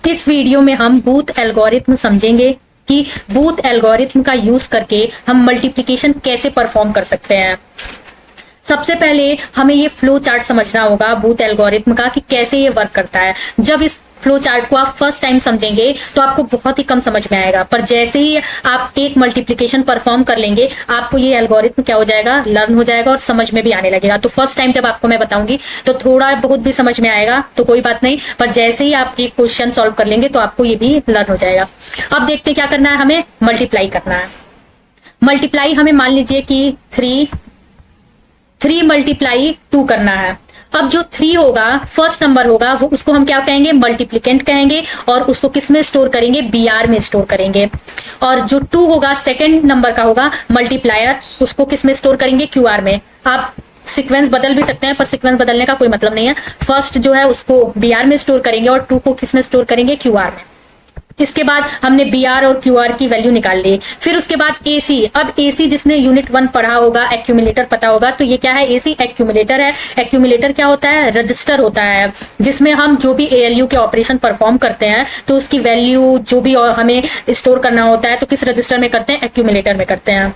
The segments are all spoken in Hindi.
इस वीडियो में हम बूथ एल्गोरिथम समझेंगे कि बूथ एल्गोरिथम का यूज करके हम मल्टीप्लिकेशन कैसे परफॉर्म कर सकते हैं। सबसे पहले हमें ये फ्लो चार्ट समझना होगा बूथ एल्गोरिथम का कि कैसे ये वर्क करता है। जब इस फ्लो चार्ट को आप फर्स्ट टाइम समझेंगे तो आपको बहुत ही कम समझ में आएगा, पर जैसे ही आप एक मल्टीप्लिकेशन परफॉर्म कर लेंगे आपको ये एल्गोरिथम क्या हो जाएगा, लर्न हो जाएगा और समझ में भी आने लगेगा। तो फर्स्ट टाइम जब आपको मैं बताऊंगी तो थोड़ा बहुत भी समझ में आएगा तो कोई बात नहीं, पर जैसे ही आप एक क्वेश्चन सॉल्व कर लेंगे तो आपको ये भी लर्न हो जाएगा। अब देखते हैं क्या करना है, हमें मल्टीप्लाई करना है। मल्टीप्लाई हमें मान लीजिए कि 3 मल्टीप्लाई 2 करना है। अब जो 3 होगा फर्स्ट नंबर होगा वो उसको हम क्या कहेंगे, मल्टीप्लिकेंट कहेंगे और उसको किस में स्टोर करेंगे, BR में स्टोर करेंगे। और जो 2 होगा सेकंड नंबर का होगा मल्टीप्लायर, उसको किस में स्टोर करेंगे, QR में। आप सीक्वेंस बदल भी सकते हैं पर सीक्वेंस बदलने का कोई मतलब नहीं है। फर्स्ट जो है उसको BR में स्टोर करेंगे और 2 को किस में स्टोर करेंगे, QR में। इसके बाद हमने BR और QR की वैल्यू निकाल ली। फिर उसके बाद AC। अब AC जिसने यूनिट 1 पढ़ा होगा, एक्यूमुलेटर पता होगा, तो ये क्या है, AC एक्यूमुलेटर है। एक्यूमुलेटर क्या होता है, रजिस्टर होता है जिसमें हम जो भी ALU के ऑपरेशन परफॉर्म करते हैं तो उसकी वैल्यू जो भी हमें स्टोर करना होता है तो किस रजिस्टर में करते हैं, एक्यूमुलेटर में करते हैं।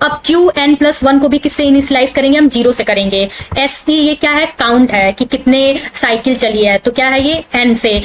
अब Qn+1 को भी किससे इनिशियलाइज करेंगे, हम 0 से करेंगे। SC ये क्या है, काउंट है कि कितने साइकिल चली है, तो क्या है ये N से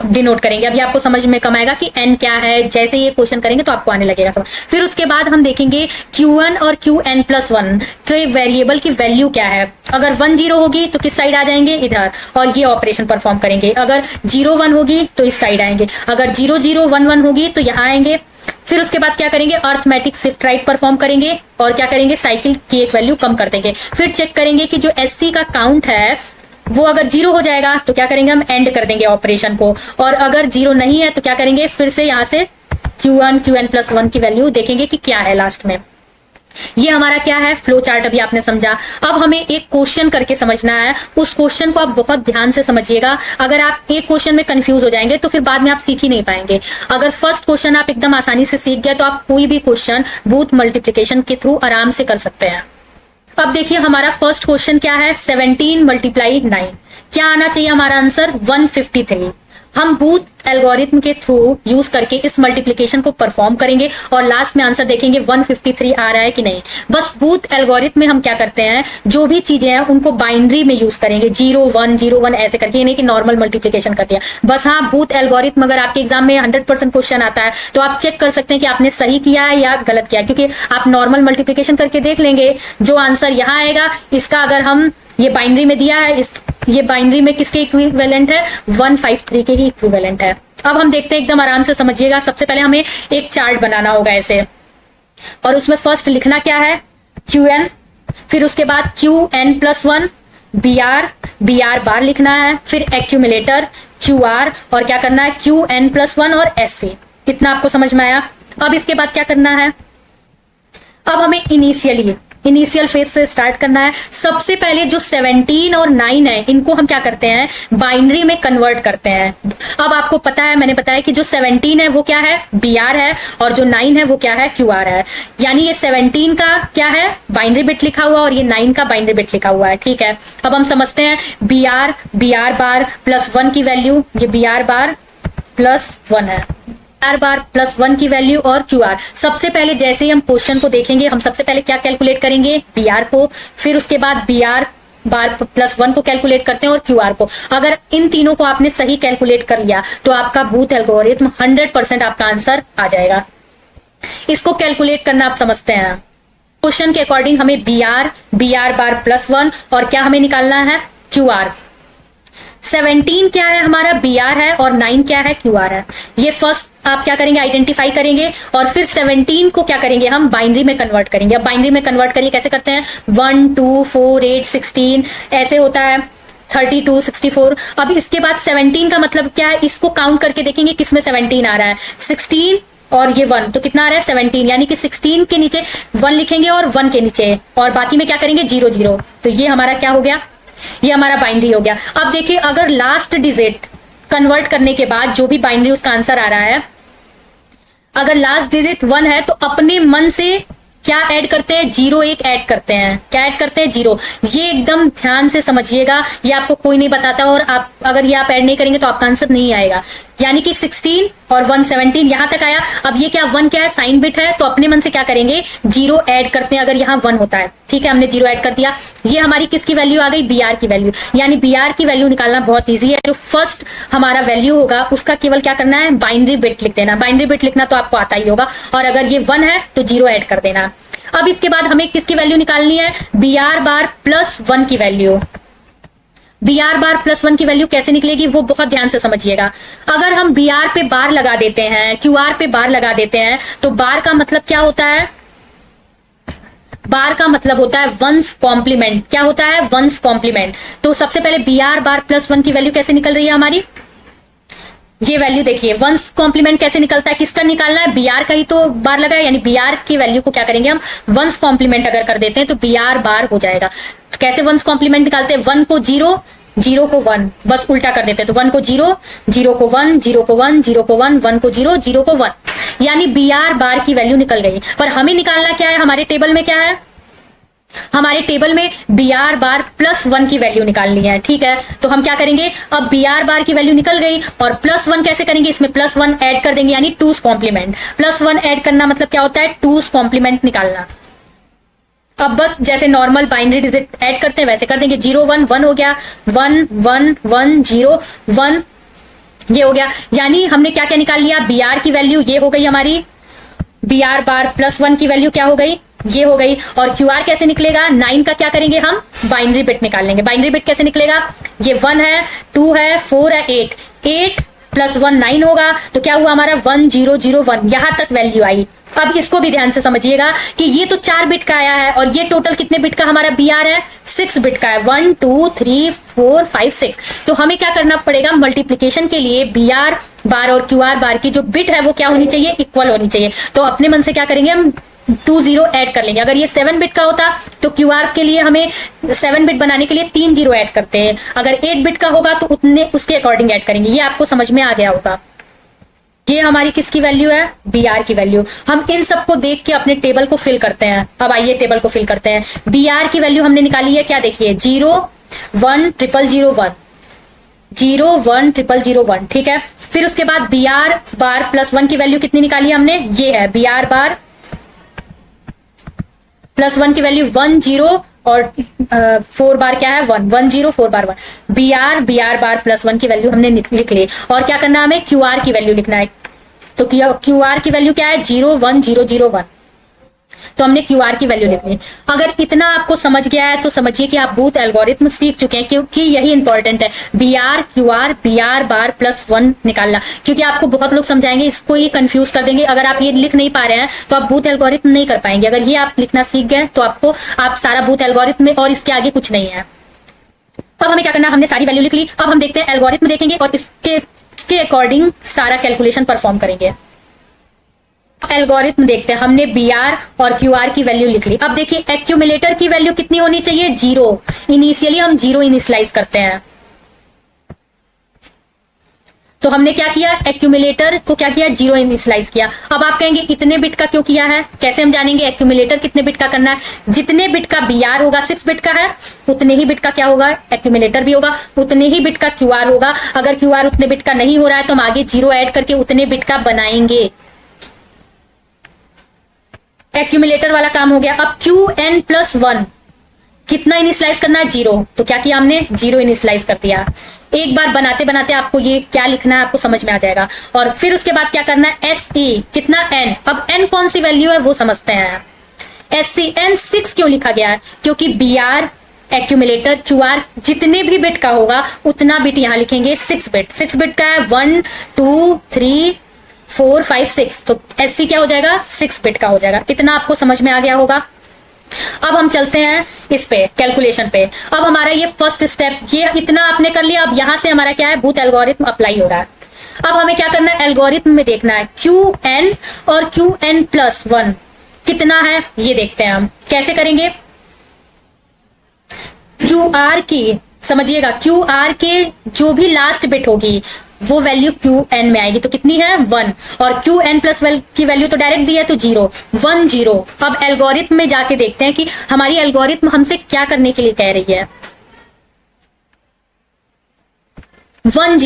डिनोट करेंगे। अभी आपको समझ में कम आएगा कि N क्या है, जैसे ये क्वेश्चन करेंगे तो आपको आने लगेगा समझ। फिर उसके बाद हम देखेंगे Q1 और Qn+1 के वेरिएबल की वैल्यू क्या है। अगर 1 0 होगी तो किस साइड आ जाएंगे, इधर, और ये ऑपरेशन परफॉर्म करेंगे। अगर 0 1 होगी तो इस साइड आएंगे। अगर 0 0 1 1 होगी तो यहाँ आएंगे। फिर उसके बाद क्या करेंगे, अर्थमेटिक शिफ्ट राइट परफॉर्म करेंगे और क्या करेंगे, साइकिल की एक वैल्यू कम कर देंगे। फिर चेक करेंगे कि जो SC का काउंट है वो अगर 0 हो जाएगा तो क्या करेंगे, हम एंड कर देंगे ऑपरेशन को। और अगर 0 नहीं है तो क्या करेंगे, फिर से यहां से Q1 Qn+1 की वैल्यू देखेंगे कि क्या है लास्ट में। ये हमारा क्या है, फ्लो चार्ट अभी आपने समझा। अब हमें एक क्वेश्चन करके समझना है। उस क्वेश्चन को आप बहुत ध्यान से समझिएगा। अगर आप एक क्वेश्चन में कंफ्यूज हो जाएंगे तो फिर बाद में आप सीख ही नहीं पाएंगे। अगर फर्स्ट क्वेश्चन आप एकदम आसानी से सीख गए तो आप कोई भी क्वेश्चन बूथ मल्टीप्लिकेशन के थ्रू आराम से कर सकते हैं। अब देखिए हमारा फर्स्ट क्वेश्चन क्या है, 17 × 9। क्या आना चाहिए हमारा आंसर, 153। हम बूथ एल्गोरिथम के थ्रू यूज करके इस मल्टीप्लिकेशन को परफॉर्म करेंगे और लास्ट में आंसर देखेंगे 153 आ रहा है कि नहीं। बस बूथ एल्गोरिथम में हम क्या करते हैं, जो भी चीजें हैं उनको बाइनरी में यूज करेंगे, 0 1 0 1 ऐसे करके, ये नहीं कि नॉर्मल मल्टीप्लिकेशन कर दिया बस। हाँ, बूथ एल्गोरिथम अगर आपके एग्जाम में 100% क्वेश्चन आता है तो आप चेक कर सकते हैं कि आपने सही किया है या गलत किया, क्योंकि आप नॉर्मल मल्टीप्लिकेशन करके देख लेंगे जो आंसर यहाँ आएगा इसका अगर हम ये बाइनरी में दिया है, ये बाइनरी में किसके इक्विवेलेंट है, 153 के ही इक्विवेलेंट है। अब हम देखते हैं, एकदम आराम से समझिएगा। सबसे पहले हमें एक चार्ट बनाना होगा ऐसे, और उसमें फर्स्ट लिखना क्या है, Qn। फिर उसके बाद Qn+1 BR बार लिखना है। फिर एक्यूमुलेटर QR और क्या करना है, Qn+1 और SC। कितना आपको समझ में आया। अब इसके बाद क्या करना है, अब हमें इनिशियल फेज से स्टार्ट करना है। सबसे पहले जो 17 और 9 है इनको हम क्या करते हैं, बाइनरी में कन्वर्ट करते हैं। अब आपको पता है, मैंने बताया कि जो 17 है वो क्या है, BR है, और जो 9 है वो क्या है, QR है। यानी ये 17 का क्या है, बाइनरी बिट लिखा हुआ और ये 9 का बाइनरी बिट लिखा हुआ है। ठीक है, अब हम समझते हैं BR बार +1 की वैल्यू, ये BR बार +1 है, BR बार +1 की वैल्यू और QR। सबसे पहले जैसे ही हम क्वेश्चन को देखेंगे हम सबसे पहले क्या कैलकुलेट करेंगे, BR को। फिर उसके बाद BR बार +1 को कैलकुलेट करते हैं और QR को। अगर इन तीनों को आपने सही कैलकुलेट कर लिया तो आपका बूथ एल्गोरिथम 100% आपका आंसर आ जाएगा। इसको कैलकुलेट करना आप समझते हैं। क्वेश्चन के अकॉर्डिंग हमें BR बार +1 और क्या हमें निकालना है, QR। 17 क्या है हमारा, BR है, और 9 क्या है, QR है। ये फर्स्ट आप क्या करेंगे, आइडेंटिफाई करेंगे और फिर 17 को क्या करेंगे, हम बाइनरी में कन्वर्ट करेंगे। अब बाइनरी में कन्वर्ट करिए, कैसे करते हैं, 1 2 4 8 16 ऐसे होता है, 32 64। अब इसके बाद 17 का मतलब क्या है, इसको काउंट करके देखेंगे किसमें 17 आ रहा है, 16 और ये 1, तो कितना आ रहा है, 17। यानी कि 16 के नीचे 1 लिखेंगे और 1 के नीचे, और बाकी में क्या करेंगे, 0 0। तो ये हमारा क्या हो गया, ये हमारा बाइनरी हो गया। अब देखिए अगर लास्ट डिजिट कन्वर्ट करने के बाद जो भी बाइनरी उसका आंसर आ रहा है, अगर लास्ट डिजिट 1 है तो अपने मन से क्या ऐड करते हैं, 0 1 ऐड करते हैं। क्या ऐड करते हैं, 0। ये एकदम ध्यान से समझिएगा, ये आपको कोई नहीं बताता और आप अगर ये आप ऐड नहीं करेंगे तो आपका आंसर नहीं आएगा। यानी कि 16 और 117 यहां तक आया। अब ये क्या 1 क्या है, साइन बिट है, तो अपने मन से क्या करेंगे, 0 ऐड करते हैं अगर यहाँ 1 होता है। ठीक है, हमने 0 ऐड कर दिया। ये हमारी किसकी वैल्यू आ गई, BR की वैल्यू। यानी BR की वैल्यू निकालना बहुत ईजी है। जो फर्स्ट हमारा वैल्यू होगा उसका केवल क्या करना है, बाइनरी बिट लिख देना। बाइनरी बिट लिखना तो आपको आता ही होगा, और अगर ये 1 है तो 0 ऐड कर देना। अब इसके बाद हमें किसकी वैल्यू निकालनी है, BR बार प्लस 1 की वैल्यू। BR बार प्लस 1 की वैल्यू कैसे निकलेगी वो बहुत ध्यान से समझिएगा। अगर हम BR पे बार लगा देते हैं, QR पे बार लगा देते हैं, तो बार का मतलब क्या होता है, बार का मतलब होता है वंस कॉम्प्लीमेंट। क्या होता है, वंस कॉम्प्लीमेंट। तो सबसे पहले BR बार प्लस 1 की वैल्यू कैसे निकल रही है हमारी, ये वैल्यू देखिए, वंस कॉम्प्लीमेंट कैसे निकलता है, किसका निकालना है, BR का ही तो बार लगा है। यानी BR की वैल्यू को क्या करेंगे हम, वंस कॉम्प्लीमेंट अगर कर देते हैं तो BR बार हो जाएगा। कैसे वंस कॉम्प्लीमेंट निकालते हैं, 1 को 0, 0 को 1, बस उल्टा कर देते हैं। तो 1 को 0, 0 को 1, 0 को 1, 0 को 1, 1 को 0, 0 को 1, यानी BR बार की वैल्यू निकल गई। पर हमें निकालना क्या है, हमारे टेबल में क्या है, हमारे टेबल में BR बार प्लस 1 की वैल्यू निकालनी है। ठीक है, तो हम क्या करेंगे, अब BR बार की वैल्यू निकल गई और प्लस 1 कैसे करेंगे, इसमें प्लस 1 ऐड कर देंगे, यानी 2's कॉम्प्लीमेंट। प्लस 1 ऐड करना मतलब क्या होता है, 2's कॉम्प्लीमेंट निकालना। अब बस जैसे नॉर्मल बाइनरी डिजिट ऐड करते हैं वैसे कर देंगे। 0 1 1 हो गया, 1 1 1 0 1, ये हो गया। यानी हमने क्या क्या निकाल लिया, BR की वैल्यू ये हो गई हमारी, BR बार प्लस 1 की वैल्यू क्या हो गई, ये हो गई। और QR कैसे निकलेगा, 9 का क्या करेंगे हम, बाइनरी बिट निकाल लेंगे। बाइनरी बिट कैसे निकलेगा, ये 1 है, 2 है, 4 है, 8, 8 प्लस 1 9 होगा। तो क्या हुआ हमारा 1 0 0 1, यहां तक वैल्यू आई। अब इसको भी ध्यान से समझिएगा कि ये तो 4 बिट का आया है और ये टोटल कितने बिट का हमारा BR है, 6 बिट का है। 1 2 3 4 5 6। तो हमें क्या करना पड़ेगा, मल्टीप्लीकेशन के लिए BR बार और QR बार की जो बिट है वो क्या होनी चाहिए, इक्वल होनी चाहिए। तो अपने मन से क्या करेंगे, हम 2 0 ऐड कर लेंगे। अगर ये 7 बिट का होता तो QR के लिए हमें 7 बिट बनाने के लिए 3 0 ऐड करते हैं। अगर 8 बिट का होगा तो उतने उसके अकॉर्डिंग ऐड करेंगे। ये आपको समझ में आ गया होगा। ये हमारी किसकी वैल्यू है, BR की वैल्यू। हम इन सबको देख के अपने टेबल को फिल करते हैं। अब आइए टेबल को फिल करते हैं। BR की वैल्यू हमने निकाली है, क्या देखिए, 0 1 0 0 1, 0 1 0 0 1। ठीक है, फिर उसके बाद BR बार प्लस 1 की वैल्यू कितनी निकाली है हमने, ये है BR बार प्लस 1 की वैल्यू 1 0 और 4 बार क्या है, 1 1 0 4 बार 1। BR बार प्लस 1 की वैल्यू हमने लिख ली। और क्या करना है, हमें QR की वैल्यू लिखना है। तो QR की वैल्यू क्या है, 0 1 0 0 1। तो हमने QR की वैल्यू लिख ली। अगर इतना आपको समझ गया है तो समझिए कि आप बूथ एल्गोरिथम सीख चुके हैं, क्योंकि यही इंपॉर्टेंट है, BR QR BR बार प्लस 1 निकालना। क्योंकि आपको बहुत लोग समझाएंगे, इसको ये कंफ्यूज कर देंगे। अगर आप ये लिख नहीं पा रहे हैं तो आप बूथ एल्गोरिथम नहीं कर पाएंगे। अगर ये आप लिखना सीख गए तो आप सारा बूथ एल्गोरिथम में, और इसके आगे कुछ नहीं है। अब हमें क्या करना, हमने सारी वैल्यू लिख ली। अब हम देखते हैं एल्गोरिथम देखेंगे और इसके अकॉर्डिंग सारा कैलकुलेशन परफॉर्म करेंगे। एल्गोरिथम देखते हैं, हमने BR और QR की वैल्यू लिख ली। अब देखिए एक्यूमुलेटर की वैल्यू कितनी होनी चाहिए, 0। इनिशियली हम 0 इनिशियलाइज करते हैं। तो हमने क्या किया, एक्यूमुलेटर को क्या किया, 0 इनिशियलाइज किया। अब आप कहेंगे इतने बिट का क्यों किया है, कैसे हम जानेंगे एक्यूमुलेटर कितने बिट का करना है। जितने बिट का BR होगा, 6 बिट का है, उतने ही बिट का क्या होगा, एक्यूमुलेटर भी होगा। उतने ही बिट का QR होगा। अगर QR उतने बिट का नहीं हो रहा है तो हम आगे 0 ऐड करके उतने बिट का बनाएंगे। एक्यूमुलेटर वाला काम हो गया। अब QN प्लस 1 कितना इनिशियलाइज करना है, 0। तो क्या किया हमने, 0 इनिशियलाइज कर दिया। एक बार बनाते बनाते आपको ये क्या लिखना है आपको समझ में आ जाएगा। और फिर उसके बाद क्या करना है, SE कितना, N। अब N कौन सी वैल्यू है वो समझते हैं। SCN 6 क्यों लिखा गया है, क्योंकि BR एक्यूमुलेटर QR जितने भी बिट का होगा उतना बिट यहां लिखेंगे, 6 बिट। 6 बिट का है 1 2 3 4 5 6। तो SC क्या हो जाएगा, 6 बिट का हो जाएगा। इतना आपको समझ में आ गया होगा। अब हम चलते हैं इस पे, कैलकुलेशन पे। अब हमारा ये फर्स्ट स्टेप, ये इतना आपने कर लिया। अब यहां से हमारा क्या है, बूथ एल्गोरिथम अप्लाई हो रहा है। अब हमें क्या करना है, एल्गोरिथम में देखना है QN और QN प्लस 1 कितना है, ये देखते हैं हम कैसे करेंगे। QR की समझिएगा, QR के जो भी लास्ट बिट होगी वो वैल्यू क्यू एन में आएगी। तो कितनी है 1, और क्यू एन प्लस की वैल्यू तो डायरेक्ट दी है तो 0 1 0। अब एल्गोरिथम में जाके देखते हैं कि हमारी एल्गोरिथम हमसे क्या करने के लिए कह रही है। 1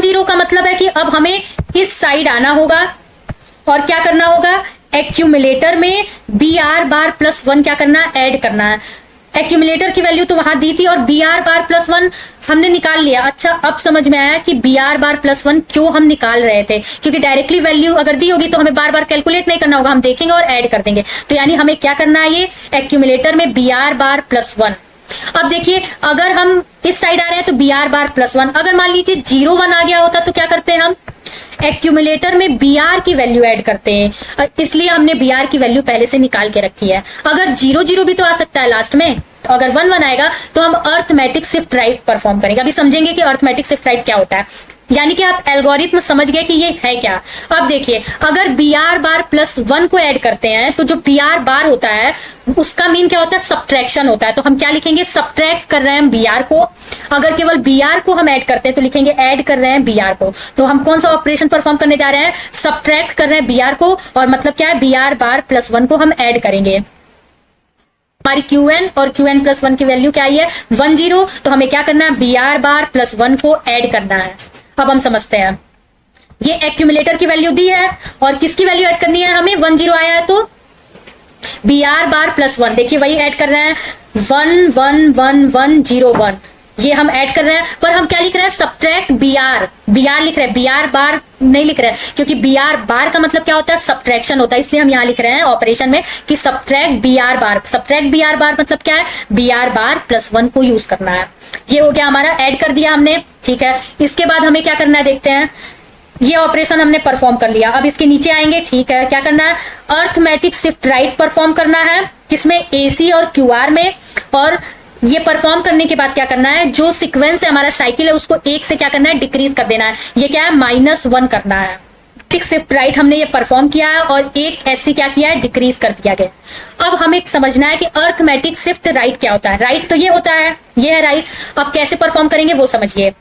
0 का मतलब है कि अब हमें इस साइड आना होगा और क्या करना होगा, एक्यूमुलेटर में बी आर बार प्लस 1 क्या करना है, ऐड करना है। एक्यूमुलेटर की वैल्यू तो वहां दी थी और बी आर बार प्लस 1 हमने निकाल लिया। अच्छा, अब समझ में आया कि बी आर बार प्लस 1 क्यों हम निकाल रहे थे, क्योंकि डायरेक्टली वैल्यू अगर दी होगी तो हमें बार बार कैलकुलेट नहीं करना होगा, हम देखेंगे और ऐड कर देंगे। तो यानी हमें क्या करना है, ये एक्यूमुलेटर में बी आर बार प्लस 1। अब देखिए, अगर हम इस साइड आ रहे हैं तो बी आर बार प्लस 1, अगर मान लीजिए 0 1 आ गया होता तो क्या करते हैं, हम एक्यूमुलेटर में बी आर की वैल्यू ऐड करते हैं, इसलिए हमने बी आर की वैल्यू पहले से निकाल के रखी है। अगर 0 0 भी तो आ सकता है लास्ट में, तो अगर 1 1 आएगा तो हम अर्थमेटिक शिफ्ट राइट परफॉर्म करेंगे। अभी समझेंगे कि अर्थमेटिक शिफ्ट राइट क्या होता है, यानी कि आप एल्गोरिथम समझ गए कि ये है क्या। अब देखिए, अगर बी आर बार प्लस 1 को ऐड करते हैं तो जो बी आर बार होता है उसका मीन क्या होता है, सब्ट्रैक्शन होता है। तो हम क्या लिखेंगे, सब्ट्रैक्ट कर रहे हैं बी आर को। अगर केवल बी आर को हम ऐड करते हैं तो लिखेंगे ऐड कर रहे हैं बी आर को। तो हम कौन सा ऑपरेशन परफॉर्म करने जा रहे हैं, सब्ट्रैक्ट कर रहे हैं बी आर को, और मतलब क्या है, बी आर बार प्लस 1 को हम ऐड करेंगे। हमारी क्यू एन और क्यू एन प्लस 1 की वैल्यू क्या आई है, 1 0। तो हमें क्या करना है, बी आर बार प्लस 1 को ऐड करना है। अब हम समझते हैं, ये एक्यूमुलेटर की वैल्यू दी है और किसकी वैल्यू ऐड करनी है हमें, 1 0 आया है तो बी आर बार प्लस 1, देखिए वही ऐड कर रहे हैं, 1 1 1 1 0 1, ये हम ऐड कर रहे हैं। पर हम क्या लिख रहे हैं, सब्ट्रैक्ट बी आर लिख रहे हैं, बी आर बार नहीं लिख रहे हैं, क्योंकि बी आर बार का मतलब क्या होता है, सब्ट्रैक्शन होता है। इसलिए हम यहां लिख रहे हैं ऑपरेशन में कि subtract B R bar. Subtract B R bar मतलब क्या है, बी आर बार प्लस 1 को यूज करना है। ये हो गया हमारा, ऐड कर दिया हमने, ठीक है। इसके बाद हमें क्या करना है, देखते हैं। ये ऑपरेशन हमने परफॉर्म कर लिया, अब इसके नीचे आएंगे, ठीक है। क्या करना है, अर्थमेटिक शिफ्ट राइट परफॉर्म करना है, किसमें, एसी और क्यूआर में। और ये परफॉर्म करने के बाद क्या करना है, जो सीक्वेंस है हमारा साइकिल है उसको 1 से क्या करना है, डिक्रीज कर देना है। ये क्या है, -1 करना है। टिक शिफ्ट राइट हमने ये परफॉर्म किया है और एक एससी क्या किया है, डिक्रीज कर दिया गया। अब हमें समझना है कि अर्थमेटिक शिफ्ट राइट क्या होता है। राइट तो ये होता है, ये है राइट। अब कैसे परफॉर्म करेंगे वो समझिए।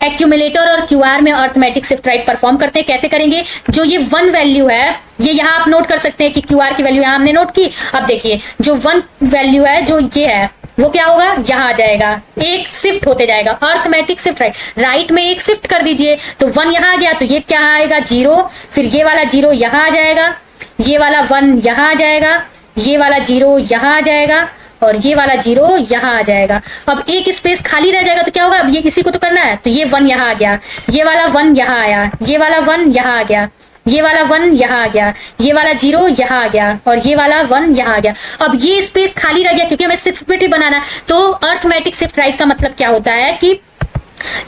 एक्यूमुलेटर और क्यूआर में अर्थमेटिक शिफ्ट राइट परफॉर्म करते हैं, कैसे करेंगे, जो ये 1 वैल्यू है, ये यहां आप नोट कर सकते हैं कि क्यूआर की वैल्यू यहां हमने नोट की। अब देखिए, जो 1 वैल्यू है, जो ये है, वो क्या होगा, यहां आ जाएगा, एक शिफ्ट होते जाएगा। अर्थमेटिक शिफ्ट राइट में एक शिफ्ट कर दीजिए, तो 1 यहां आ गया तो ये क्या आएगा, 0, फिर ये वाला 0 यहां आ जाएगा, ये वाला 1 यहां आ जाएगा, ये वाला 0 यहां आ जाएगा, और ये वाला 0 यहां आ जाएगा। अब एक स्पेस खाली रह जाएगा तो क्या होगा, अब ये किसी को तो करना है, तो ये 1 यहां आ गया, ये वाला 1 यहां आया, ये वाला 1 यहां आ गया, ये वाला 1 यहां आ गया, ये वाला 0 यहां आ गया, और ये वाला 1 यहां आ गया। अब ये स्पेस खाली रह गया क्योंकि हमें 6 बिट ही बनाना है। तो अर्थमेटिक शिफ्ट राइट का मतलब क्या होता है कि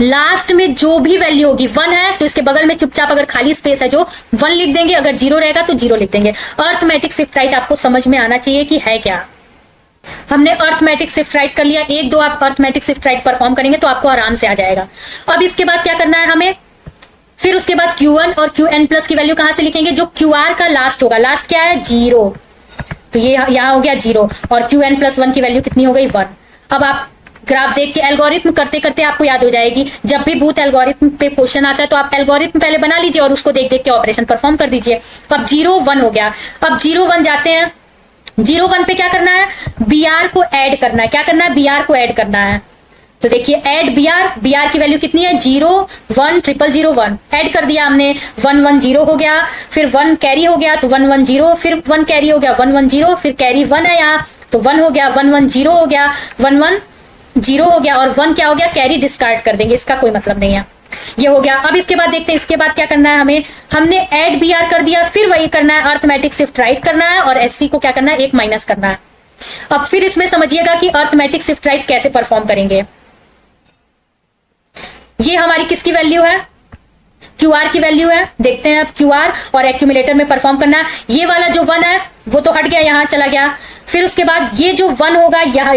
लास्ट में जो भी वैल्यू होगी, 1 है तो इसके बगल में चुपचाप अगर खाली स्पेस है जो 1 लिख देंगे, अगर 0 रहेगा तो 0 लिख देंगे। अर्थमेटिक शिफ्ट राइट आपको समझ में आना चाहिए कि है क्या। हमने अर्थमेटिक शिफ्ट राइट कर लिया, 1 2 आप अर्थमेटिक शिफ्ट राइट परफॉर्म करेंगे तो आपको आराम से आ जाएगा। अब इसके बाद क्या करना है हमें, फिर उसके बाद Q1 और Qn प्लस की वैल्यू कहां से लिखेंगे, जो QR का लास्ट होगा, लास्ट क्या है 0, तो ये यहां हो गया 0, और Qn प्लस 1 की वैल्यू कितनी हो गई 1। अब आप ग्राफ देख के एल्गोरिथम करते करते आपको याद हो जाएगी। जब भी बूथ एल्गोरिथम पे क्वेश्चन आता है तो आप एल्गोरिथम पहले बना लीजिए और उसको देख देख के ऑपरेशन परफॉर्म कर दीजिए। अब 0 1 हो गया, अब 0 1 जाते हैं, 0 1 पे क्या करना है, BR को ऐड करना है। क्या करना है, BR को ऐड करना है। तो देखिए, ऐड BR की वैल्यू कितनी है, 0 1 0 0 1, ऐड कर दिया हमने, 1 1 0 हो गया, फिर 1 कैरी हो गया तो 1 1 0, फिर 1 कैरी हो गया 1 1 0, फिर कैरी 1 है यहाँ तो 1 हो गया, 1 1 0 हो गया, 1 1 0 हो गया, और 1 क्या हो गया, कैरी डिस्कार्ड कर देंगे, इसका कोई मतलब नहीं है। ये हो गया। अब इसके बाद देखते हैं, इसके बाद क्या करना है हमें, हमने ऐड BR कर दिया, फिर वही करना है, अर्थमेटिक शिफ्ट राइट करना है और SC को क्या करना है, 1 माइनस करना है। अब फिर इसमें समझिएगा कि अर्थमेटिक शिफ्ट राइट कैसे परफॉर्म करेंगे। ये हमारी किसकी वैल्यू है, QR की वैल्यू है। देखते हैं अब QR और एक्यूमुलेटर में परफॉर्म करना है। ये वाला जो 1 है वो तो हट गया, यहां चला गया। फिर उसके बाद ये जो 1 होगा यहाँ,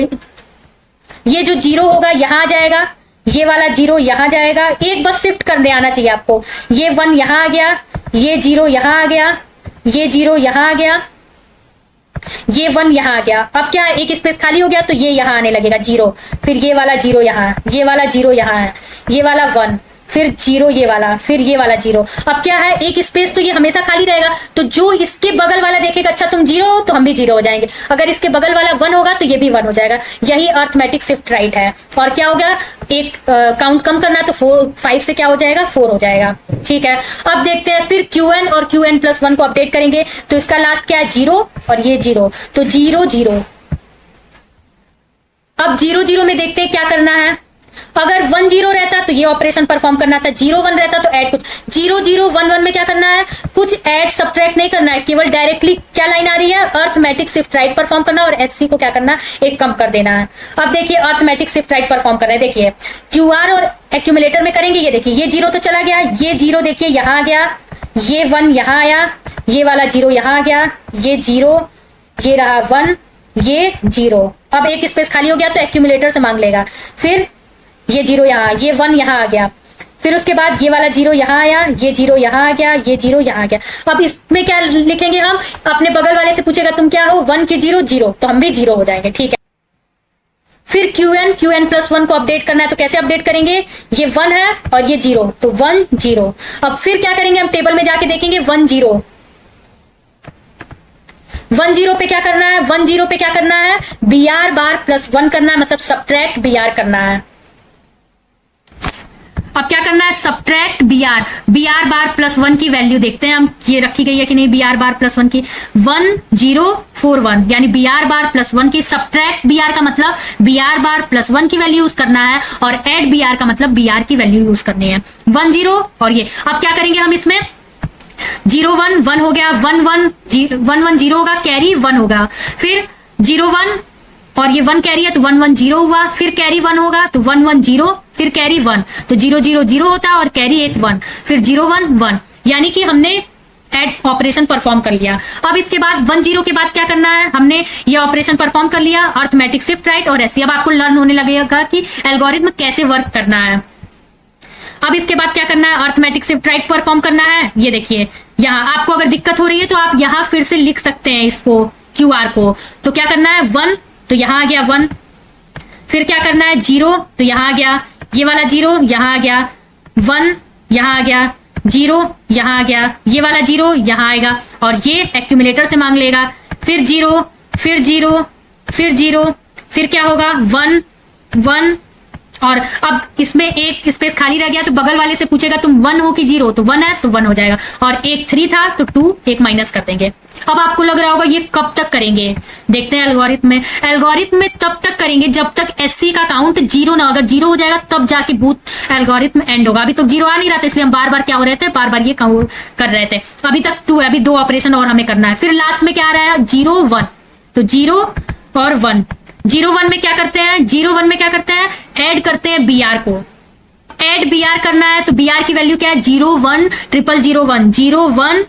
ये जो 0 होगा यहां आ जाएगा, ये वाला 0 यहां जाएगा, एक बस शिफ्ट करने आना चाहिए आपको। ये 1 यहां आ गया, ये 0 यहां आ गया, ये 0 यहां आ गया, ये 1 यहां आ गया। अब क्या, एक स्पेस खाली हो गया तो ये यहां आने लगेगा 0, फिर ये वाला 0 यहां, ये वाला 0 यहां है, ये वाला 1, फिर जीरो ये वाला, फिर ये वाला जीरो। अब क्या है, एक स्पेस तो ये हमेशा खाली रहेगा, तो जो इसके बगल वाला देखेगा अच्छा तुम जीरो हो तो हम भी जीरो हो जाएंगे, अगर इसके बगल वाला 1 होगा तो ये भी 1 हो जाएगा। यही अर्थमेटिक शिफ्ट राइट है। और क्या होगा, एक काउंट कम करना है तो 5 से क्या हो जाएगा, 4 हो जाएगा। ठीक है, अब देखते हैं फिर Qn और Qn+1 को अपडेट करेंगे, तो इसका लास्ट क्या है, 0 और ये 0, तो 0 0। अब 0 0 में देखते हैं क्या करना है। अगर 1 0 रहता तो ये ऑपरेशन परफॉर्म करना था, 0 1 रहता तो ऐड कुछ, 0 0 1 1 में क्या करना है, कुछ ऐड सब्ट्रैक्ट नहीं करना है, केवल डायरेक्टली क्या लाइन आ रही है, अर्थमेटिक शिफ्ट राइट परफॉर्म करना और HC को क्या करना, एक कम कर देना है। अब देखिए अर्थमेटिक शिफ्ट राइट परफॉर्म कर रहे हैं, देखिए QR और एक्यूमुलेटर में करेंगे, ये देखिए ये 0 तो चला गया, ये 0 देखिए यहां आ गया, ये 1 यहां आया, ये वाला 0 यहां आ गया, ये 0, ये रहा 1, ये 0। अब एक स्पेस खाली हो गया तो एक्यूमुलेटर से मांग लेगा, फिर ये 0 यहाँ, ये 1 यहाँ आ गया, फिर उसके बाद ये वाला 0 यहाँ आया, ये 0 यहाँ आ गया, ये 0 यहाँ आ गया। अब इसमें क्या लिखेंगे हम, अपने बगल वाले से पूछेगा तुम क्या हो, 1 की 0 0, तो हम भी 0 हो जाएंगे। ठीक है, फिर Qn+1 को अपडेट करना है, तो कैसे अपडेट करेंगे, ये 1 है और ये 0, तो 1 0। अब फिर क्या करेंगे, हम टेबल में जाके देखेंगे 1 0 पे क्या करना है, 1 0 पे क्या करना है, BR+1 करना है, मतलब सब्ट्रैक्ट BR करना है। अब क्या करना है, सब्ट्रैक्ट BR+1 की वैल्यू देखते हैं हम, ये रखी गई है कि नहीं BR+1 की, 1 0 4 1, यानी BR+1 की सब्ट्रैक्ट BR का मतलब BR+1 की वैल्यू यूज करना है, और ऐड BR का मतलब BR की वैल्यू यूज करनी है। 1 0 और ये, अब क्या करेंगे हम इसमें, 0 1 1 हो गया, 1 1 0 होगा, कैरी 1 होगा, फिर 0 1 और ये 1 कैरी है तो 1 1 0 हुआ, फिर कैरी 1 होगा तो 1 1 0, फिर कैरी 1, तो 0 0 0 होता है और कैरी एक 1, फिर 0 1 1, यानी कि हमने ऐड ऑपरेशन परफॉर्म कर लिया। अब इसके बाद 1 0 के बाद क्या करना है, हमने ये ऑपरेशन परफॉर्म कर लिया, अर्थमेटिक शिफ्ट राइट और SC। अब आपको लर्न होने लगेगा कि एल्गोरिथम कैसे वर्क करना है। अब इसके बाद क्या करना है, अर्थमेटिक शिफ्ट राइट परफॉर्म करना है। ये देखिए यहाँ आपको अगर दिक्कत हो रही है तो आप यहाँ फिर से लिख सकते हैं इसको, QR को। तो क्या करना है, 1 तो यहाँ आ गया 1, फिर क्या करना है 0 तो यहाँ आ गया, ये वाला 0 यहाँ आ गया, 1 यहाँ आ गया, 0 यहाँ आ गया, ये वाला 0 यहाँ आएगा, और ये एक्यूमुलेटर से मांग लेगा, फिर 0 फिर 0 फिर 0, फिर क्या होगा 1 1, और अब इसमें एक स्पेस खाली रह गया तो बगल वाले से पूछेगा तुम 1 हो कि 0, तो 1 है तो 1 हो जाएगा, और एक 3 था तो 2, एक माइनस कर देंगे। अब आपको लग रहा होगा ये कब तक करेंगे, देखते हैं एल्गोरिथम में तब तक करेंगे जब तक SC का काउंट 0 ना, अगर 0 हो जाएगा तब जाके बूथ एल्गोरिथम एंड होगा। अभी तो 0 आ नहीं रहा था, इसलिए हम बार बार क्या हो रहे थे, बार बार ये काउंट कर रहे थे। अभी तक 2 है, अभी 2 ऑपरेशन और हमें करना है। फिर लास्ट में क्या आ रहा है, 0 1, तो 0 और 1, 0 1 में क्या करते हैं, 0 1 में क्या करते हैं, ऐड करते हैं BR को, ऐड BR करना है, तो BR की वैल्यू क्या है, 0 1 0 0 1, 0 1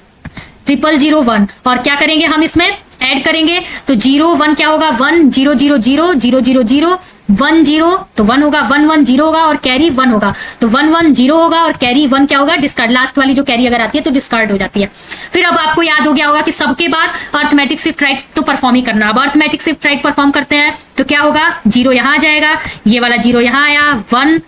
0 0 1, और क्या करेंगे हम इसमें ऐड करेंगे, तो 0 1 क्या होगा, 1 0 0 0 0 0 0 1 0, तो 1 होगा, 1 1 0 होगा और कैरी 1 होगा, तो 1 1 0 होगा और कैरी 1 क्या होगा, डिस्कार्ड। लास्ट वाली जो कैरी अगर आती है तो डिस्कार्ड हो जाती है। फिर अब आपको याद हो गया होगा कि सबके बाद अर्थमेटिक शिफ्ट राइट तो परफॉर्म ही करना। अब अर्थमेटिक शिफ्ट राइट परफॉर्म करते हैं तो क्या होगा, 0 यहाँ आ जाएगा, ये वाला 0 यहाँ आया, 1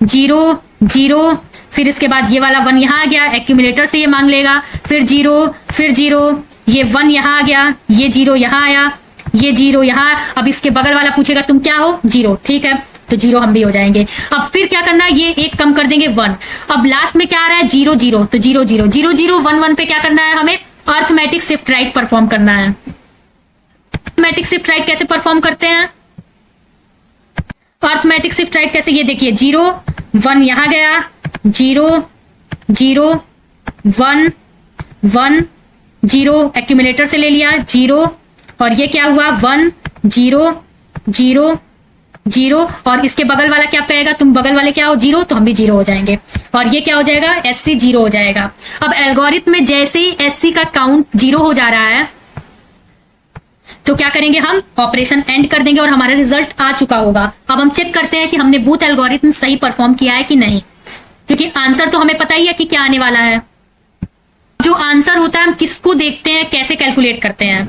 0 0, फिर इसके बाद ये वाला 1 यहाँ आ गया, एक्यूमुलेटर से ये मांग लेगा, फिर 0 फिर 0, ये 1 यहाँ आ गया, ये 0 यहाँ आया, ये 0 यहाँ, अब इसके बगल वाला पूछेगा तुम क्या हो, 0, ठीक है, तो 0 हम भी हो जाएंगे। अब फिर क्या करना है, ये एक कम कर देंगे 1। अब लास्ट में क्या आ रहा है, 0 0, तो 0 0 0 0 1 1 पे क्या करना है, हमें अर्थमेटिक शिफ्ट राइट परफॉर्म करना है। अर्थमेटिक शिफ्ट राइट कैसे परफॉर्म करते हैं, अर्थमेटिक शिफ्ट राइट कैसे, ये देखिए 0 1 यहाँ गया, 0 0 1 1 0, एक्यूमुलेटर से ले लिया 0, और ये क्या हुआ 1 0 0 0, और इसके बगल वाला क्या कहेगा, तुम बगल वाले क्या हो, 0, तो हम भी 0 हो जाएंगे, और ये क्या हो जाएगा, SC 0 हो जाएगा। अब एल्गोरिथम में जैसे ही SC का काउंट 0 हो जा रहा है तो क्या करेंगे, हम ऑपरेशन एंड कर देंगे और हमारा रिजल्ट आ चुका होगा। अब हम चेक करते हैं कि हमने बूथ एल्गोरिथम सही परफॉर्म किया है कि नहीं, क्योंकि आंसर तो हमें पता ही है कि क्या आने वाला है। जो आंसर होता है हम किसको देखते हैं, कैसे कैलकुलेट करते हैं,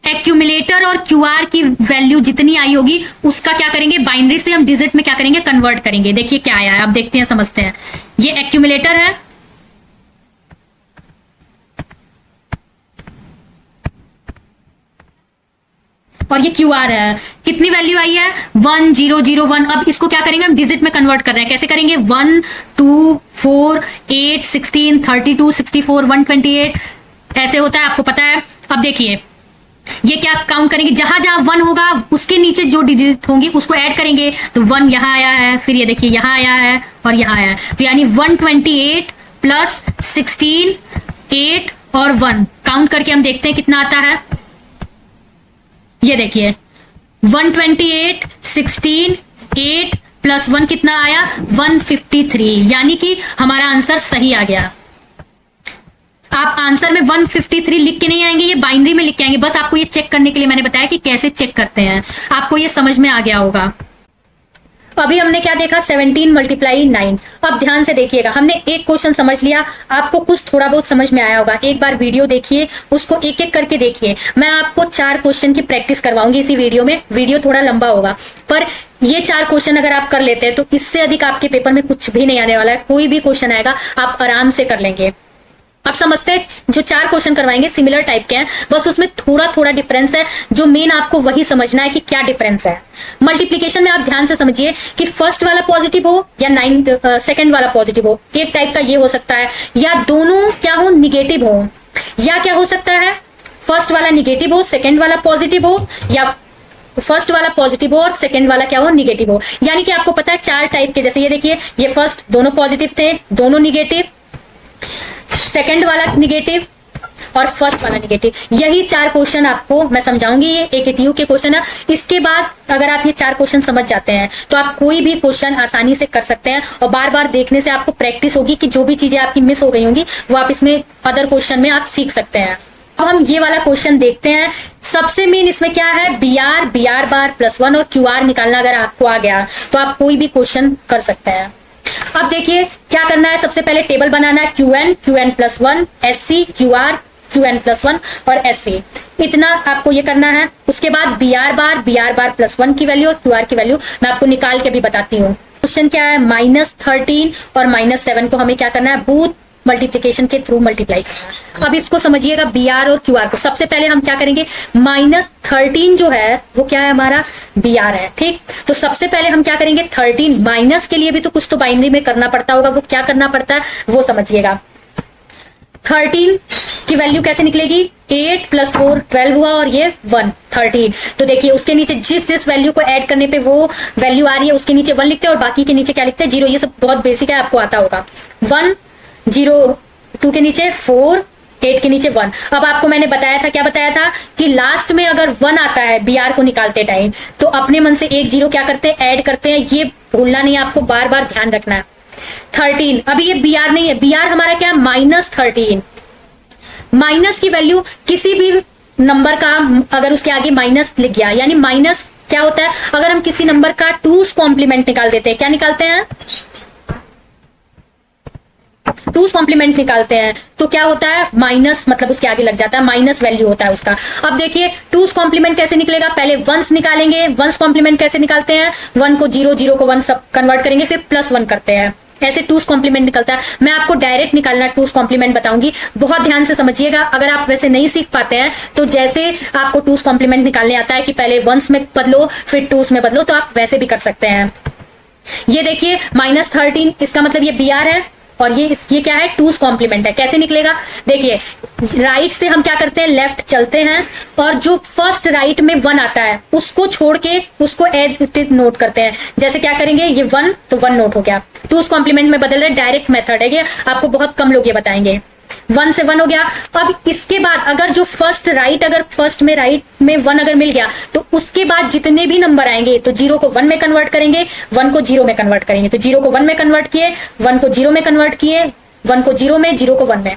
एक्यूमुलेटर और क्यूआर की वैल्यू जितनी आई होगी उसका क्या करेंगे, बाइनरी से हम डिजिट में क्या करेंगे, कन्वर्ट करेंगे। देखिए क्या आया है, अब देखते हैं, समझते हैं। ये एक्यूमुलेटर है और ये क्यूआर है। कितनी वैल्यू आई है, 1001। अब इसको क्या करेंगे, हम डिजिट में कन्वर्ट कर रहे हैं। कैसे करेंगे, 1 2 4 8 16 32 64 128 ऐसे होता है, आपको पता है। अब देखिए ये क्या काउंट करेंगे, जहां जहां 1 होगा उसके नीचे जो डिजिट होंगी उसको ऐड करेंगे। तो 1 यहां आया है, फिर ये देखिए यहां आया है और यहां आया है। तो यानी 128 प्लस 16 8 और 1 काउंट करके हम देखते हैं कितना आता है। ये देखिए 128 16 8 प्लस 1 कितना आया, 153। यानी कि हमारा आंसर सही आ गया। आप आंसर में 153 लिख के नहीं आएंगे, ये बाइनरी में लिख के आएंगे। बस आपको ये चेक करने के लिए मैंने बताया कि कैसे चेक करते हैं, आपको ये समझ में आ गया होगा। अभी हमने क्या देखा, 17 मल्टीप्लाई 9। अब ध्यान से देखिएगा, हमने एक क्वेश्चन समझ लिया, आपको कुछ थोड़ा बहुत समझ में आया होगा। एक बार वीडियो देखिए, उसको एक एक करके देखिए। मैं आपको 4 क्वेश्चन की प्रैक्टिस करवाऊंगी इसी वीडियो में। वीडियो थोड़ा लंबा होगा, पर ये 4 क्वेश्चन अगर आप कर लेते हैं तो इससे अधिक आपके पेपर में कुछ भी नहीं आने वाला है। कोई भी क्वेश्चन आएगा आप आराम से कर लेंगे। अब समझते हैं, जो 4 क्वेश्चन करवाएंगे सिमिलर टाइप के हैं, बस उसमें थोड़ा थोड़ा डिफरेंस है। जो मेन आपको वही समझना है कि क्या डिफरेंस है। मल्टीप्लीकेशन में आप ध्यान से समझिए कि फर्स्ट वाला पॉजिटिव हो या सेकंड वाला पॉजिटिव हो, एक टाइप का ये हो सकता है, या दोनों क्या हो, निगेटिव हो, या क्या हो सकता है, फर्स्ट वाला निगेटिव हो सेकंड वाला पॉजिटिव हो, या फर्स्ट वाला पॉजिटिव हो और सेकंड वाला क्या हो, निगेटिव हो। यानी कि आपको पता है 4 टाइप के, जैसे ये देखिए, ये फर्स्ट दोनों पॉजिटिव थे, दोनों निगेटिव, सेकंड वाला निगेटिव और फर्स्ट वाला निगेटिव। यही 4 क्वेश्चन आपको मैं समझाऊंगी। ये AKTU के क्वेश्चन है। इसके बाद अगर आप ये 4 क्वेश्चन समझ जाते हैं तो आप कोई भी क्वेश्चन आसानी से कर सकते हैं, और बार बार देखने से आपको प्रैक्टिस होगी कि जो भी चीजें आपकी मिस हो गई होंगी वो आप इसमें अदर क्वेश्चन में आप सीख सकते हैं। अब हम ये वाला क्वेश्चन देखते हैं। सबसे मेन इसमें क्या है, BR बार प्लस 1 और QR निकालना अगर आपको आ गया तो आप कोई भी क्वेश्चन कर सकते हैं। अब देखिए क्या करना है, सबसे पहले टेबल बनाना है, QN plus 1, SC QR QN plus 1 और SC, इतना आपको ये करना है। उसके बाद BR बार प्लस 1 की वैल्यू और QR की वैल्यू मैं आपको निकाल के भी बताती हूँ। क्वेश्चन क्या है, -13 और -7 को हमें क्या करना है, बूथ मल्टीप्लीकेशन के थ्रू मल्टीप्लाई करना है। अब इसको समझिएगा, BR और QR को सबसे पहले हम क्या करेंगे, -13 जो है वो क्या है, हमारा BR है, ठीक। तो सबसे पहले हम क्या करेंगे, 13 माइनस के लिए भी तो कुछ तो बाइनरी में करना पड़ता होगा, वो क्या करना पड़ता है वो समझिएगा। 13 की वैल्यू कैसे निकलेगी, 8 प्लस 4 12 हुआ और ये 1 13। तो देखिए उसके नीचे जिस वैल्यू को ऐड करने पे वो वैल्यू आ रही है उसके नीचे 1 लिखते हैं और बाकी के नीचे क्या लिखते हैं, 0। ये सब बहुत बेसिक है, आपको आता होगा। 1 0 2 के नीचे 4 8 के नीचे 1। अब आपको मैंने बताया था, क्या बताया था कि लास्ट में अगर 1 आता है BR को निकालते टाइम तो अपने मन से एक 0 क्या करते हैं, ऐड करते हैं। ये भूलना नहीं है, आपको बार बार ध्यान रखना है। 13 अभी ये BR नहीं है, BR हमारा क्या है, -13। माइनस की वैल्यू किसी भी नंबर का अगर उसके आगे माइनस लिख गया, यानी माइनस क्या होता है, अगर हम किसी नंबर का 2's कॉम्प्लीमेंट निकाल देते हैं, क्या निकालते हैं, 2's कॉम्प्लीमेंट निकालते हैं, तो क्या होता है, माइनस, मतलब उसके आगे लग जाता है, माइनस वैल्यू होता है उसका। अब देखिए 2's कॉम्प्लीमेंट कैसे निकलेगा, पहले 1s निकालेंगे। 1s कॉम्प्लीमेंट कैसे निकालते हैं, 1 को 0 0 को 1 सब कन्वर्ट करेंगे, फिर +1 करते हैं, ऐसे 2's कॉम्प्लीमेंट निकलता है। मैं आपको डायरेक्ट निकालना 2's कॉम्प्लीमेंट बताऊंगी, बहुत ध्यान से समझिएगा। अगर आप वैसे नहीं सीख पाते हैं तो जैसे आपको 2's कॉम्प्लीमेंट निकालने आता है कि पहले 1s में बदलो फिर 2s में बदलो, तो आप वैसे भी कर सकते हैं। ये देखिए -13, इसका मतलब ये BR है और ये क्या है, 2's कॉम्प्लीमेंट है। कैसे निकलेगा, देखिए राइट से हम क्या करते हैं, लेफ्ट चलते हैं और जो फर्स्ट राइट में 1 आता है उसको छोड़ के उसको एज नोट करते हैं। जैसे क्या करेंगे, ये 1 तो 1 नोट हो गया, 2's कॉम्प्लीमेंट में बदल रहे, डायरेक्ट मेथड है ये, आपको बहुत कम लोग ये बताएंगे। 1 से 1 हो गया। अब इसके बाद अगर जो अगर फर्स्ट में राइट में 1 अगर मिल गया तो उसके बाद जितने भी नंबर आएंगे तो 0 को 1 में कन्वर्ट करेंगे, 1 को 0 में कन्वर्ट करेंगे। तो 0 को 1 में कन्वर्ट किए, 1 को 0 में कन्वर्ट किए, 1 को 0 में, 0 को 1 में।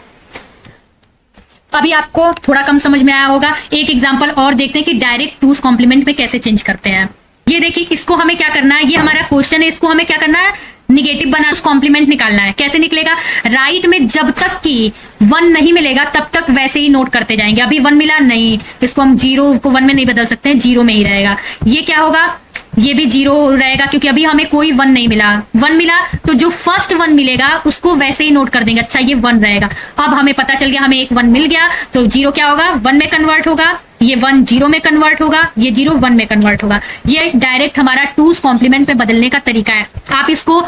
अभी आपको थोड़ा कम समझ में आया होगा। एक एग्जांपल और देखते हैं कि डायरेक्ट 2's कॉम्प्लीमेंट में कैसे चेंज करते हैं। ये देखिए, इसको हमें क्या करना है, ये हमारा क्वेश्चन है, इसको हमें क्या करना है, निगेटिव बना कॉम्प्लीमेंट निकालना है। कैसे निकलेगा, राइट में जब तक कि वन नहीं मिलेगा तब तक वैसे ही नोट करते जाएंगे। अभी वन मिला नहीं, इसको हम जीरो को वन में नहीं बदल सकते हैं, जीरो में ही रहेगा। ये क्या होगा, ये भी जीरो रहेगा क्योंकि अभी हमें कोई वन नहीं मिला। वन मिला तो जो फर्स्ट वन मिलेगा उसको वैसे ही नोट कर देंगे, अच्छा ये वन रहेगा। अब हमें पता चल गया हमें एक वन मिल गया, तो जीरो क्या होगा, वन में कन्वर्ट होगा, ये वन जीरो में कन्वर्ट होगा, ये जीरो वन में कन्वर्ट होगा। ये डायरेक्ट हमारा टूस कॉम्प्लीमेंट में बदलने का तरीका है। आप इसको,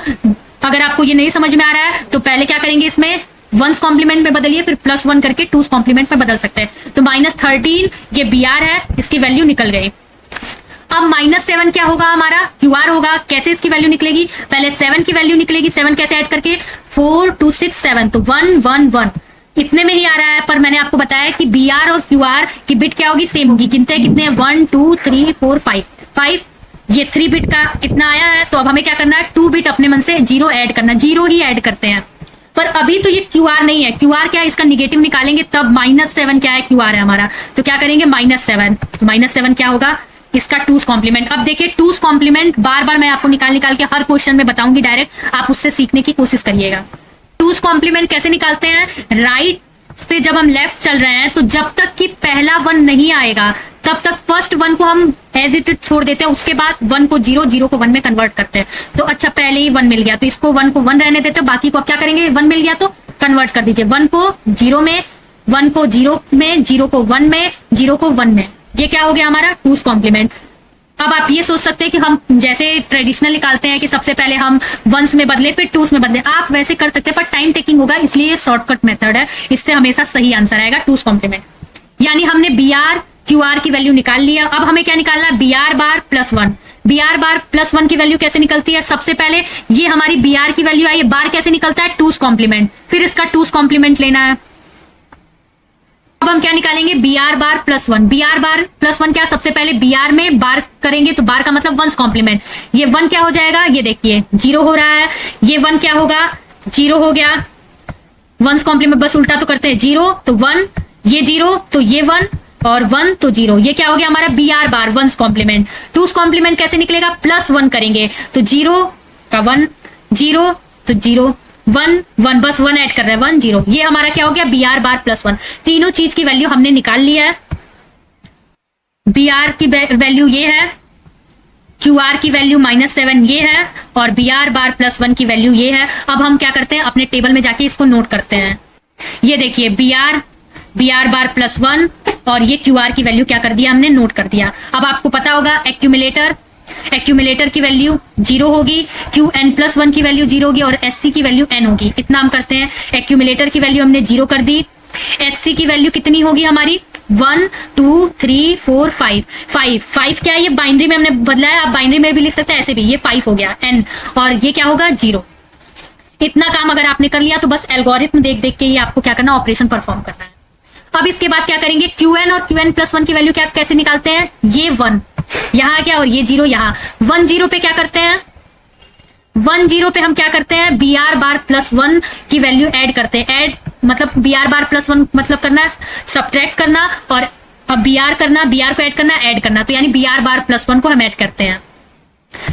अगर आपको ये नहीं समझ में आ रहा है तो पहले क्या करेंगे, इसमें वंस कॉम्प्लीमेंट में बदलिए, फिर प्लस वन करके टूस कॉम्प्लीमेंट में बदल सकते हैं। तो -13 ये बी आर है, इसकी वैल्यू निकल गई। अब -7 क्या होगा, हमारा क्यू आर होगा। कैसे इसकी वैल्यू निकलेगी, पहले 7 की वैल्यू निकलेगी। 7 कैसे ऐड करके, 4 2 6 7, तो 1 1 1 इतने में ही आ रहा है। पर मैंने आपको बताया कि बी आर और क्यू आर की बिट क्या होगी, सेम होगी। गिनते कितने, 1 2 3 4 5, ये 3 बिट का इतना आया है। तो अब हमें क्या करना है, 2 बिट अपने मन से जीरो ऐड करना, जीरो ही ऐड करते हैं। पर अभी तो ये क्यू आर नहीं है, क्यू आर क्या है, इसका निगेटिव निकालेंगे तब -7 क्या है, क्यू आर है हमारा। तो क्या करेंगे, -7, तो -7 क्या होगा, इसका टूस कॉम्प्लीमेंट। अब देखिए टूस कॉम्प्लीमेंट बार बार मैं आपको निकाल के हर क्वेश्चन में बताऊंगी, डायरेक्ट आप उससे सीखने की कोशिश करिएगा। टूस कॉम्प्लीमेंट कैसे निकालते हैं, राइट से जब हम लेफ्ट चल रहे हैं तो जब तक कि पहला वन नहीं आएगा तब तक फर्स्ट वन को हम एज इट छोड़ देते हैं, उसके बाद वन को जीरो, जीरो को वन में कन्वर्ट करते हैं। तो अच्छा पहले ही वन मिल गया तो इसको वन को वन रहने देते हैं, बाकी को अब क्या करेंगे, वन मिल गया तो कन्वर्ट कर दीजिए, वन को जीरो में, वन को जीरो में, जीरो को वन में, जीरो को वन में। ये क्या हो गया हमारा टूस कॉम्प्लीमेंट। अब आप ये सोच सकते हैं कि हम जैसे ट्रेडिशनल निकालते हैं कि सबसे पहले हम वंस में बदले फिर टूस में बदले, आप वैसे कर सकते हैं, पर टाइम टेकिंग होगा, इसलिए ये शॉर्टकट मेथड है। इससे हमेशा सही आंसर आएगा टूस कॉम्प्लीमेंट। यानी हमने बी आर क्यू आर की वैल्यू निकाल लिया। अब हमें क्या निकालना है, B R bar plus one. B R bar plus one की वैल्यू कैसे निकलती है, सबसे पहले ये हमारी बी आर की वैल्यू आई है, बार कैसे निकलता है, टूस कॉम्प्लीमेंट, फिर इसका टूस कॉम्प्लीमेंट लेना है। अब हम क्या निकालेंगे, B R bar plus one. B R bar plus one क्या, सबसे पहले बी आर में बार करेंगे तो बार का मतलब वंस कॉम्प्लीमेंट। ये वन क्या हो जाएगा, ये देखिए जीरो हो रहा है, ये वन क्या होगा, जीरो हो गया। वंस कॉम्प्लीमेंट बस उल्टा तो करते हैं, जीरो तो वन, ये जीरो तो ये वन, और वन तो जीरो। ये क्या हो गया हमारा B R bar one's complement. Two's complement कैसे निकलेगा, प्लस वन करेंगे तो जीरो का वन, जीरो तो जीरो, वन वन, बस वन ऐड कर रहे हैं, वन जीरो। ये हमारा क्या हो गया, B R bar plus one. तीनों चीज की वैल्यू हमने निकाल लिया है। बी आर की वैल्यू ये है, क्यू आर की वैल्यू -7 ये है, और B R bar plus one की वैल्यू ये है। अब हम क्या करते हैं, अपने टेबल में जाके इसको नोट करते हैं। ये देखिए B R bar plus one, और ये क्यू आर की वैल्यू क्या कर दिया हमने, नोट कर दिया। अब आपको पता होगा एक्यूमुलेटर की वैल्यू जीरो होगी, क्यू एन प्लस वन की वैल्यू जीरो होगी, और एस सी की वैल्यू एन होगी। इतना हम करते हैं, एक्यूमुलेटर की वैल्यू हमने जीरो कर दी, एस सी की वैल्यू कितनी होगी हमारी, 1 2 3 4 5 क्या है, ये बाइनरी में हमने बदला है, आप बाइनरी में भी लिख सकते हैं, ऐसे भी ये 5 हो गया एन, और ये क्या होगा जीरो। इतना काम अगर आपने कर लिया तो बस एल्गोरिथम देख देख के ही आपको क्या करना, ऑपरेशन परफॉर्म करना है। अब इसके बाद क्या करेंगे, क्यू एन और क्यू एन प्लस वन की वैल्यू क्या कैसे निकालते हैं, ये वन यहां क्या, और ये जीरो यहाँ, 1 0 पे क्या करते हैं, 1 0 पे हम क्या करते हैं, B R bar plus one की वैल्यू ऐड करते हैं। ऐड मतलब B R bar plus one मतलब करना, सब्ट्रैक्ट करना, और अब बी आर करना, बी आर को ऐड करना, ऐड करना, तो यानी B R bar plus one को हम ऐड करते हैं।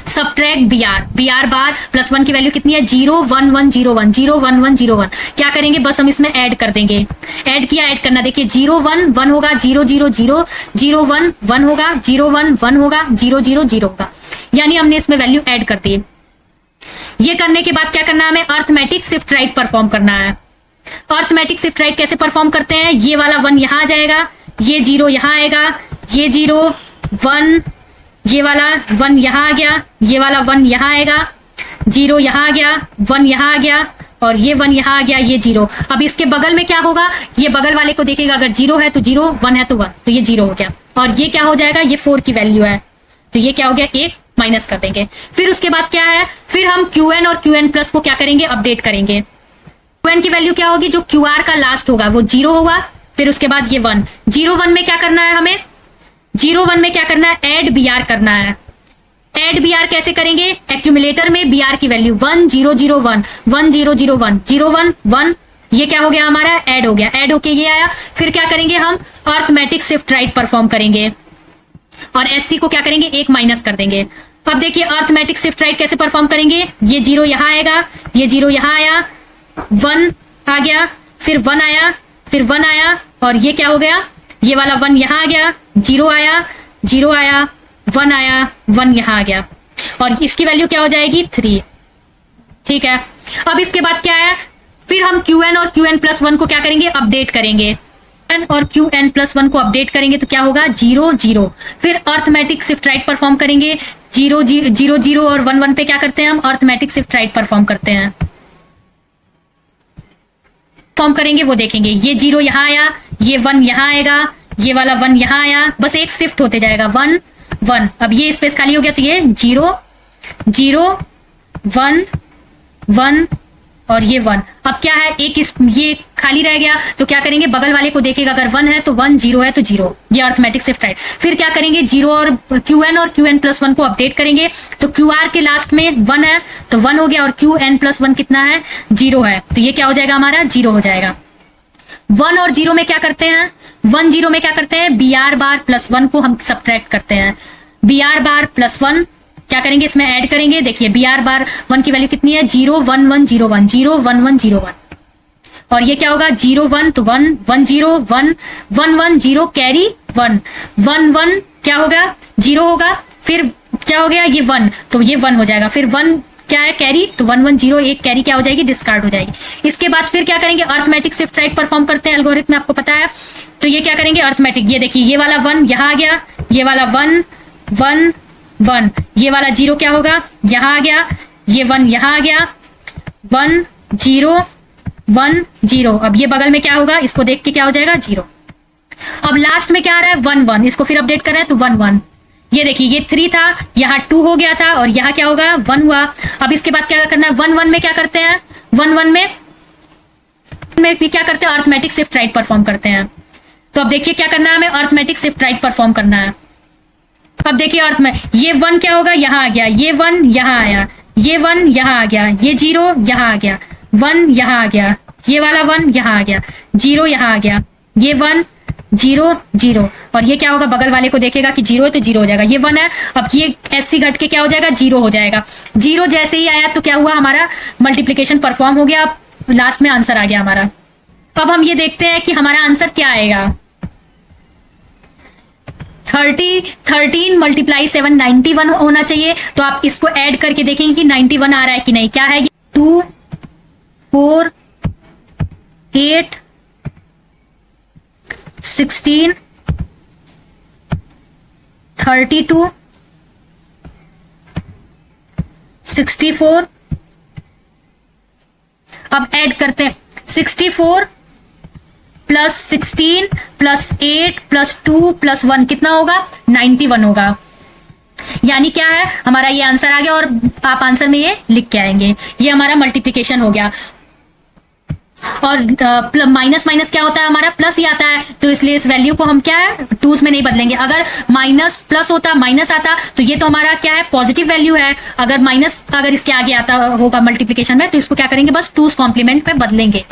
Subtract B R bar plus one की वैल्यू कितनी है, 0 1 1 0 1 0 1 1 0 1। क्या करेंगे, बस हम इसमें ऐड कर देंगे। ऐड किया, ऐड करना, देखिए 0 1 1 होगा, 0 0 0 0 1 1 होगा, 0 1 1 होगा, 0 0 0 होगा, यानी हमने इसमें वैल्यू ऐड कर दी। ये करने के बाद क्या करना है, हमें अर्थमेटिक शिफ्ट राइट परफॉर्म करना है। अर्थमेटिक शिफ्ट राइट कैसे परफॉर्म करते हैं, ये वाला वन यहां आ जाएगा, ये जीरो यहां आएगा, ये 0 1, ये वाला वन यहां आ गया, ये वाला वन यहां आएगा, 0 यहां आ गया, 1 यहां आ गया, और ये 1 यहां आ गया, ये 0। अब इसके बगल में क्या होगा, ये बगल वाले को देखेगा, अगर 0 है तो 0, 1 है तो 1, तो ये 0 हो गया। और ये क्या हो जाएगा, ये 4 की वैल्यू है, तो ये क्या हो गया, 1 माइनस कर देंगे। फिर उसके बाद क्या है, फिर हम क्यू एन और क्यू एन प्लस को क्या करेंगे, अपडेट करेंगे। क्यू एन की वैल्यू क्या होगी, जो क्यू आर का लास्ट होगा वो 0 होगा, फिर उसके बाद ये 1, 0 1 में क्या करना है हमें, 0 1 में क्या करना है, ऐड बी आर करना है। ऐड बी आर कैसे करेंगे, एक्यूमुलेटर में बी आर की वैल्यू 1 0 0 1 1 0 0 1 0 1 1, ये क्या हो गया हमारा, ऐड हो गया, ऐड होके ये आया। फिर क्या करेंगे, हम अर्थमेटिक शिफ्ट राइट परफॉर्म करेंगे, और एससी को क्या करेंगे, 1 माइनस कर देंगे। अब देखिए अर्थमेटिक शिफ्ट राइट कैसे परफॉर्म करेंगे, ये 0 यहां आएगा, ये 0 यहां आया, 1 आ गया, फिर 1 आया, फिर 1 आया, और ये क्या हो गया, ये वाला 1 यहां आ गया, 0 आया, 0 आया, 1 आया, 1 यहां आ गया, और इसकी वैल्यू क्या हो जाएगी 3। ठीक है, अब इसके बाद क्या है, फिर हम Qn और Qn+1 को क्या करेंगे, अपडेट करेंगे। Qn और Qn+1 को अपडेट करेंगे तो क्या होगा 0 0। फिर अर्थमेटिक शिफ्ट राइट परफॉर्म करेंगे, 0 0 0 और 1 1 पे क्या करते हैं हम, अर्थमेटिक शिफ्ट राइट परफॉर्म करते हैं। फॉर्म करेंगे वो देखेंगे, ये 0 यहां आया, ये 1 यहां आएगा, ये वाला 1 यहां आया, बस एक शिफ्ट होते जाएगा 1 1। अब ये स्पेस खाली हो गया तो ये 0 0 1 1 और ये 1। अब क्या है, ये खाली रह गया तो क्या करेंगे, बगल वाले को देखेगा, अगर 1 है तो 1, 0 है तो 0, ये अर्थमेटिक शिफ्ट राइट। फिर क्या करेंगे, 0 और Qn+1 को अपडेट करेंगे, तो QR के लास्ट में 1 है तो 1 हो गया, और Qn+1 कितना है 0 है, तो ये क्या हो जाएगा हमारा 0 हो जाएगा। 1 और 0 में क्या करते हैं, 1 0 में क्या करते हैं, BR+1 को हम सब्ट्रैक्ट करते हैं। BR+1 क्या करेंगे, इसमें ऐड करेंगे, देखिए BR+1 की वैल्यू कितनी है, 0 1 1 0 1 0 1 1 0 1, और ये क्या होगा 0 1 तो 1 1 0 1 1 1 0 कैरी 1 1 1 क्या होगा 0 होगा, फिर क्या हो गया ये 1 तो ये 1 हो जाएगा, फिर 1 क्या है कैरी, तो 1 1 0 एक कैरी क्या हो जाएगी, डिस्कार्ड हो जाएगी। इसके बाद फिर क्या करेंगे, अर्थमेटिक शिफ्ट राइट परफॉर्म करते हैं एल्गोरिथम में, आपको पता है। तो ये क्या करेंगे अर्थमेटिक, ये देखिए ये वाला 1 यहां आ गया, ये वाला 1 1 1, ये वाला 0 क्या होगा यहां आ गया, ये 1 यहां आ गया, 1 0 1 0। अब ये बगल में क्या होगा, इसको देख के क्या हो जाएगा 0। अब लास्ट में क्या आ रहा है 1 1, इसको फिर अपडेट कर रहे हैं तो 1 1। ये देखिए ये 3 था, यहाँ 2 हो गया था, और यहाँ क्या होगा 1 हुआ। अब इसके बाद क्या करना है, 1 1 में क्या करते हैं, 1 1 में भी क्या करते हैं, अर्थमेटिक शिफ्ट राइट परफॉर्म करते हैं। तो अब देखिए क्या करना है, हमें अर्थमेटिक शिफ्ट राइट परफॉर्म करना है। अब देखिए अर्थ में ये 1 क्या होगा, यहां आ गया, ये 1 यहां आया, ये 1 यहां आ गया, ये 0 यहां आ गया, 1 यहां आ गया, ये वाला 1 यहां आ गया, 0 यहां आ गया, ये 1 0 0, और ये क्या होगा, बगल वाले को देखेगा कि 0 है तो 0 हो जाएगा, ये 1 है, अब ये SC घट के क्या हो जाएगा 0 हो जाएगा। 0 जैसे ही आया तो क्या हुआ, हमारा मल्टीप्लीकेशन परफॉर्म हो गया, लास्ट में आंसर आ गया हमारा। अब हम ये देखते हैं कि हमारा आंसर क्या आएगा। 13 × 7 91 होना चाहिए, तो आप इसको ऐड करके देखेंगे कि 91 आ रहा है कि नहीं। क्या है 2 4 8 16 32 64। अब ऐड करते हैं 64 + 16 + 8 + 2 + 1 कितना होगा 91 होगा। यानी क्या है, हमारा ये आंसर आ गया, और आप आंसर में ये लिख के आएंगे, ये हमारा मल्टीप्लिकेशन हो गया। और माइनस माइनस क्या होता है, हमारा प्लस ही आता है, तो इसलिए इस वैल्यू को हम क्या है टूज में नहीं बदलेंगे। अगर माइनस प्लस होता, माइनस आता, तो ये तो हमारा क्या है पॉजिटिव वैल्यू है। अगर माइनस अगर इसके आगे आता होगा मल्टीप्लिकेशन में, तो इसको क्या करेंगे, बस टूज कॉम्प्लीमेंट में बदलेंगे।